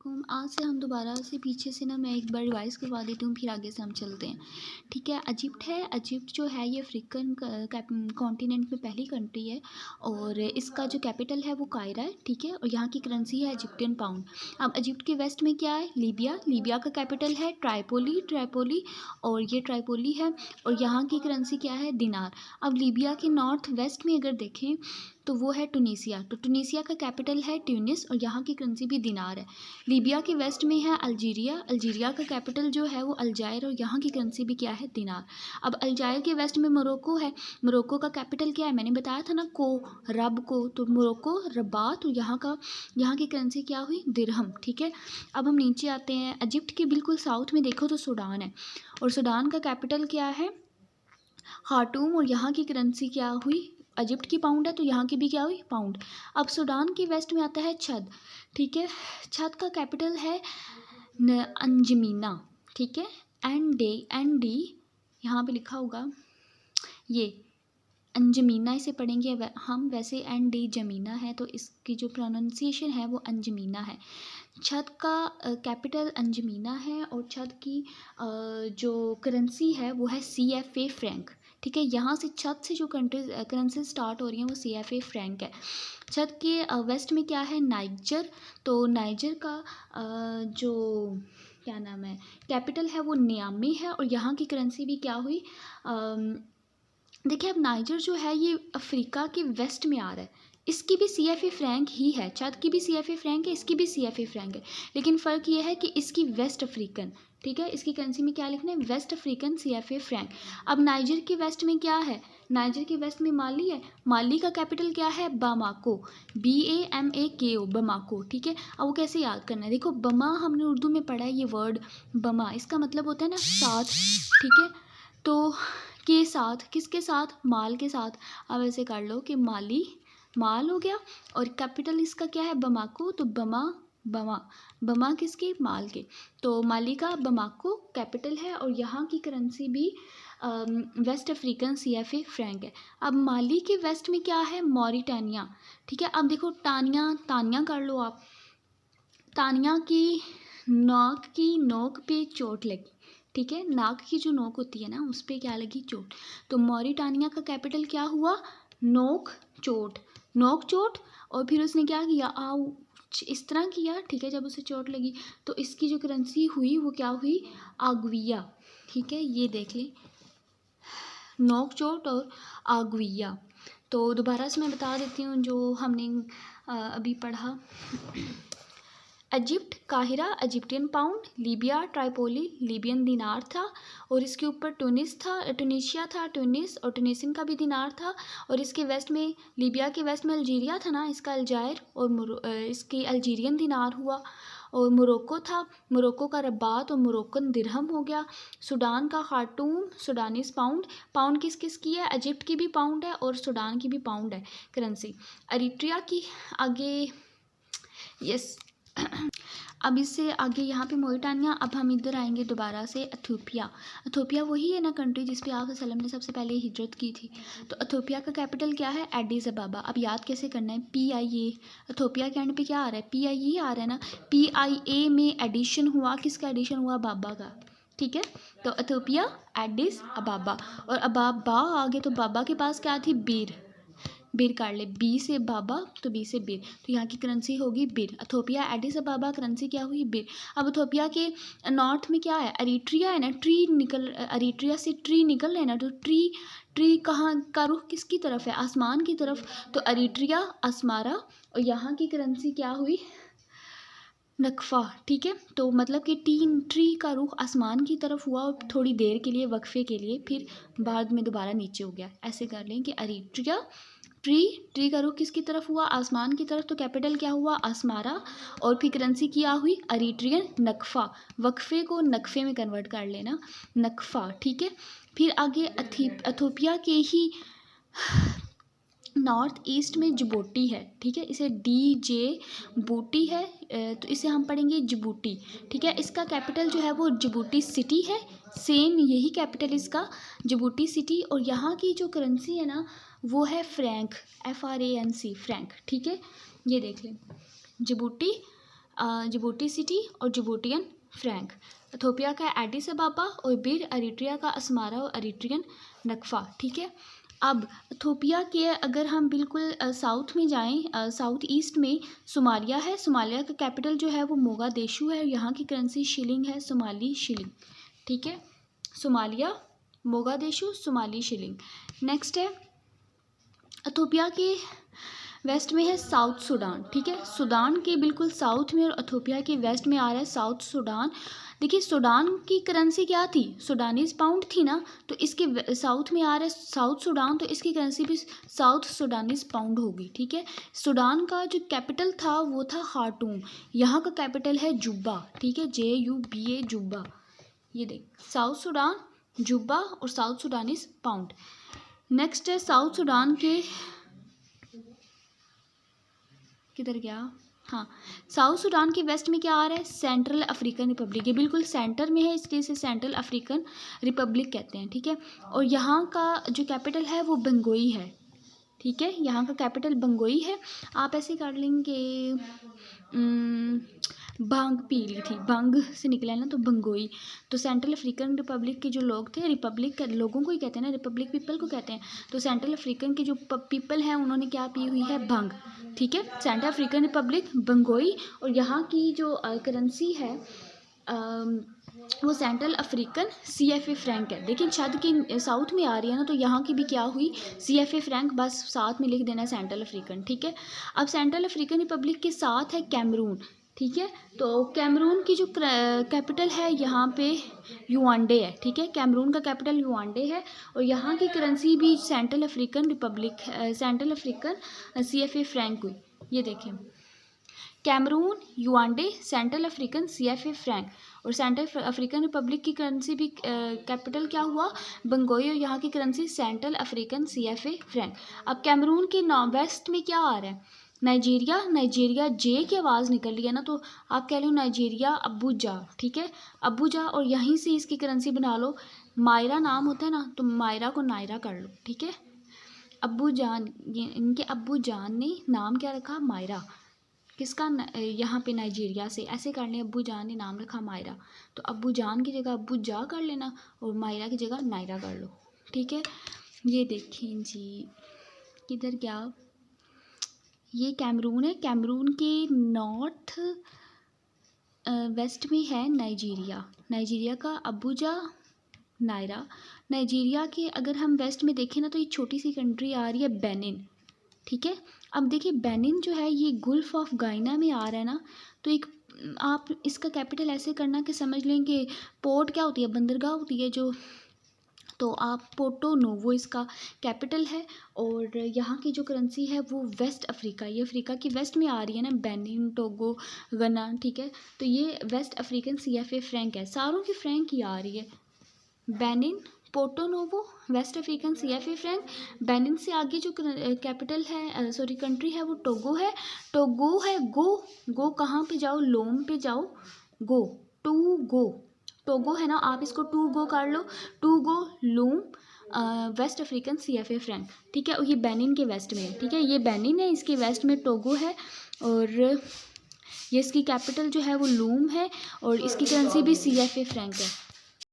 वालेकुम। आज से हम दोबारा से पीछे से ना मैं एक बार रिवाइज़ करवा देती हूँ, फिर आगे से हम चलते हैं। ठीक है, इजिप्ट है। इजिप्ट जो है ये अफ्रीकन कॉन्टिनेंट में पहली कंट्री है और इसका जो कैपिटल है वो कायरा है। ठीक है, और यहाँ की करेंसी है इजिप्टियन पाउंड। अब इजिप्ट के वेस्ट में क्या है? लीबिया। लीबिया का कैपिटल है ट्राइपोली और ये ट्राइपोली है और यहाँ की करेंसी क्या है? दिनार। अब लीबिया के नॉर्थ वेस्ट में अगर देखें तो वो है टुनीसिया। तो टुनीसिया का कैपिटल है ट्यूनिस और यहाँ की करेंसी भी दिनार है। लीबिया के वेस्ट में है अल्जीरिया। अल्जीरिया का कैपिटल जो है वो अलजायर और यहाँ की करेंसी भी क्या है? दिनार। अब अलजायर के वेस्ट में मोरक्को है। मोरक्को का कैपिटल क्या है? मैंने बताया था ना, रब को, तो मोरक्को रबात और यहाँ की करेंसी क्या हुई? दिरहम। ठीक है, अब हम नीचे आते हैं। इजिप्ट के बिल्कुल साउथ में देखो तो सूडान है और सूडान का कैपिटल क्या है? खार्टूम और यहाँ की करेंसी क्या हुई? इजिप्ट की पाउंड है तो यहाँ की भी क्या हुई? पाउंड। अब सूडान के वेस्ट में आता है छद। ठीक है, छद का कैपिटल है अंजमीना। ठीक है, एन डी यहाँ पे लिखा होगा, ये अंजमीना इसे पढ़ेंगे हम, वैसे एन डी जमीना है तो इसकी जो प्रोनाउंसिएशन है वो अंजमीना है। छद का कैपिटल अंजमीना है और छद की जो करेंसी है वो है CFA फ्रैंक। ठीक है, यहाँ से छद से जो करेंसी स्टार्ट हो रही हैं वो CFA फ्रैंक है। छद के वेस्ट में क्या है? नाइजर। तो नाइजर का जो क्या नाम है, कैपिटल है वो नियामी है और यहाँ की करेंसी भी क्या हुई? देखिए, अब नाइजर जो है ये अफ्रीका के वेस्ट में आ रहा है, इसकी भी CFA फ्रैंक ही है। छद की भी CFA फ्रैंक है, इसकी भी CFA फ्रैंक है, लेकिन फ़र्क ये है कि इसकी वेस्ट अफ्रीकन। ठीक है, इसकी करेंसी में क्या लिखना है? West African CFA franc. अब नाइजर के वेस्ट में क्या है? नाइजर के वेस्ट में माली है। माली का कैपिटल क्या है? Bamako, BAMAKO, Bamako. ठीक है, अब वो कैसे याद करना है? देखो, बमा हमने उर्दू में पढ़ा है, ये वर्ड बमा इसका मतलब होता है ना साथ। ठीक है, तो के साथ, किसके साथ? माल के साथ। अब ऐसे कर लो कि माल हो गया और कैपिटल इसका क्या है? बमाको। तो बमा किसके? माल के। तो माली का बमाको कैपिटल है और यहाँ की करेंसी भी वेस्ट अफ्रीकन CFA फ्रैंक है। अब माली के वेस्ट में क्या है? मॉरिटानिया। ठीक है, अब देखो तानिया कर लो आप। तानिया की नोक पे चोट लगी। ठीक है, नाक की जो नोक होती है ना उस पर क्या लगी? चोट। तो मॉरिटानिया का कैपिटल क्या हुआ? नोक चोट। और फिर उसने क्या किया? इस तरह किया। ठीक है, जब उसे चोट लगी तो इसकी जो करेंसी हुई वो क्या हुई? आगुइया। ठीक है, ये देख लें, नोक चोट और आगुइया। तो दोबारा से मैं बता देती हूँ जो हमने अभी पढ़ा। Egypt Cairo, Egyptian pound. Libya ट्राइपोली, Libyan दिनार था और इसके ऊपर टूनिशिया था, ट्यूनिस और ट्यूनिसियन का भी दिनार था। और इसके वेस्ट में, लीबिया के वेस्ट में अल्जीरिया था ना, इसका अलजायर और इसकी अल्जीरियन दिनार हुआ। और मोरक्को था, मोरक्को का रबात और मोरक्कन दिरहम हो गया। सूडान का खार्टूम, सूडानीस पाउंड किस किस की है? इजिप्ट की भी पाउंड है और सूडान की भी पाउंड है करेंसी। अरिट्रिया की आगे, यस अब इससे आगे यहाँ पे मोरिटानिया। अब हम इधर आएंगे दोबारा से इथियोपिया वही है ना कंट्री जिस पे आप वसल्लम ने सबसे पहले हिजरत की थी। तो इथियोपिया का कैपिटल क्या है? एडिस अबाबा। अब याद कैसे करना है? PIA। इथियोपिया के एंड पे क्या आ रहा है? PIA आ रहा है ना। PIA में एडिशन हुआ, किसका एडिशन हुआ? बाबा का। ठीक है, तो इथियोपिया एडिस अबाबा और अबाबा आगे तो बाबा के पास क्या थी? बीर काट ले, बी से बाबा तो बी से बीर, तो यहाँ की करेंसी होगी बीर। इथियोपिया एडिस अबाबा, करेंसी क्या हुई? बीर। अब इथियोपिया के नॉर्थ में क्या है? अरिट्रिया है ना। अरिट्रिया से ट्री निकल रहे हैं ना, तो ट्री कहाँ का रुख किसकी तरफ है? आसमान की तरफ। तो अरिट्रिया, अस्मारा और यहाँ की करेंसी क्या हुई? नकफा। ठीक है, तो मतलब कि ट्री का रुख आसमान की तरफ हुआ और थोड़ी देर के लिए, वक्फे के लिए, फिर बाद में दोबारा नीचे हो गया। ऐसे कर लें कि अरिट्रिया, ट्री का रुख किसकी तरफ हुआ? आसमान की तरफ। तो कैपिटल क्या हुआ? अस्मारा और फिर करेंसी क्या हुई? अरिट्रियन नकफा। वक्फे को नकफे में कन्वर्ट कर लेना, नकफा। ठीक है, फिर आगे इथियोपिया के ही नॉर्थ ईस्ट में जिबूटी है। ठीक है, इसे DJ बूटी है, तो इसे हम पढ़ेंगे जिबूटी। ठीक है, इसका कैपिटल जो है वो जिबूटी सिटी है, सेम यही कैपिटल इसका, जिबूटी सिटी। और यहाँ की जो करेंसी है ना वो है फ्रैंक, FRANC फ्रैंक। ठीक है, ये देख लें, जिबूटी जिबूटी सिटी और जिबूटियन फ्रैंक। इथोपिया का एडिस अबाबा और बिर, एरिट्रिया का अस्मारा और एरिट्रियन नकफा। ठीक है, अब इथोपिया के अगर हम बिल्कुल साउथ में जाएं, साउथ ईस्ट में सोमालिया है। सोमालिया का कैपिटल जो है वो मोगादिशु है। यहाँ की करेंसी शिलिंग है, सोमाली शिलिंग। ठीक है, Somalia, Mogadishu, Somali shilling. Next है इथोपिया के वेस्ट में है साउथ सूडान। ठीक है, सूडान के बिल्कुल साउथ में और इथोपिया के वेस्ट में आ रहा है साउथ सूडान। देखिए सूडान की करेंसी क्या थी, सूडानीज पाउंड थी ना, तो इसके साउथ में आ रहा है साउथ सूडान, तो इसकी करेंसी भी साउथ सूडानीज पाउंड होगी। ठीक है, सूडान का जो कैपिटल था वो था खार्टूम। यहाँ का कैपिटल है जुब्बा। ठीक है, JUBA जुब्बा। ये देख, साउथ सूडान, जुब्बा और साउथ सूडानीज पाउंड। नेक्स्ट है साउथ सूडान के, किधर गया, हाँ, साउथ सूडान के वेस्ट में क्या आ रहा है, सेंट्रल अफ्रीकन रिपब्लिक। ये बिल्कुल सेंटर में है, इसलिए इसे सेंट्रल अफ्रीकन रिपब्लिक कहते हैं। ठीक है, और यहाँ का जो कैपिटल है वो बंगोई है। ठीक है, यहाँ का कैपिटल बंगोई है। आप ऐसे कर लेंगे, भांग पी ली थी, भांग से निकला है ना, तो बंगोई। तो सेंट्रल अफ्रीकन रिपब्लिक के जो लोग थे, रिपब्लिक लोगों को ही कहते हैं ना, रिपब्लिक पीपल को कहते हैं। तो सेंट्रल अफ्रीकन के जो पीपल हैं उन्होंने क्या पी हुई है, भांग। ठीक है, सेंट्रल अफ्रीकन रिपब्लिक, बंगोई। और यहाँ की जो करेंसी है वो सेंट्रल अफ्रीकन CFA फ्रैंक है। लेकिन शायद कि साउथ में आ रही है ना, तो यहाँ की भी क्या हुई, CFA फ्रैंक, बस साथ में लिख देना सेंट्रल अफ्रीकन। ठीक है, अब सेंट्रल अफ्रीकन रिपब्लिक के साथ है कैमरून। ठीक है, तो कैमरून की जो कैपिटल है यहाँ पे युआंडे है। ठीक है, कैमरून का कैपिटल युआंडे है और यहाँ की करेंसी भी central African republic, central African CFA franc हुई। ये देखें, Cameroon, Yaounde, central African CFA franc. और सेंट्रल अफ्रीकन रिपब्लिक की करेंसी भी कैपिटल क्या हुआ, बंगोई, और यहाँ की currency central African CFA franc. अब कैमरून के वेस्ट में क्या आ रहा है, नाइजीरिया। नाइजीरिया, जे की आवाज़ निकल रही है ना, तो आप कह लो नाइजीरिया, अबूजा। ठीक है, अबूजा, और यहीं से इसकी करेंसी बना लो। मायरा नाम होता है ना, तो मायरा को नायरा कर लो। ठीक है, अब्बू जान, इनके अब्बू जान ने नाम क्या रखा, मायरा। किसका, यहाँ पे नाइजीरिया से। ऐसे कर लें, अब्बू जान ने नाम रखा मायरा, तो अब्बू जान की जगह अब्बू जा कर लेना और मायरा की जगह नायरा कर लो। ठीक है, ये देखें जी, किधर गया, ये कैमरून है। कैमरून के नॉर्थ वेस्ट में है नाइजीरिया। नाइजीरिया का अबूजा, नायरा। नाइजीरिया के अगर हम वेस्ट में देखें ना, तो ये छोटी सी कंट्री आ रही है बेनिन। ठीक है, अब देखिए बेनिन जो है ये गुल्फ ऑफ गाइना में आ रहा है ना, तो एक आप इसका कैपिटल ऐसे करना कि समझ लें कि पोर्ट क्या होती है, बंदरगाह होती है जो, तो आप पोर्टो नोवो इसका कैपिटल है। और यहाँ की जो करेंसी है वो वेस्ट अफ्रीका, ये अफ्रीका की वेस्ट में आ रही है ना, बेनिन, टोगो, गना। ठीक है, तो ये वेस्ट अफ्रीकन CFA फ्रैंक है, सारों की फ्रैंक ही आ रही है। Benin, Porto Novo, west African CFA franc. Benin से आगे जो कैपिटल है, सॉरी कंट्री है, वो टोगो है। टोगो है, गो कहाँ पे जाओ, लोम पे जाओ, गो, टू गो, टोगो है ना, आप इसको टू गो कर लो, Togo, Lome, west African CFA franc. ठीक है, और ये बेनिन के वेस्ट में है। ठीक है, ये बेनिन है, इसके वेस्ट में टोगो है, और ये इसकी कैपिटल जो है वो लूम है, और इसकी करेंसी भी CFA फ्रैंक है।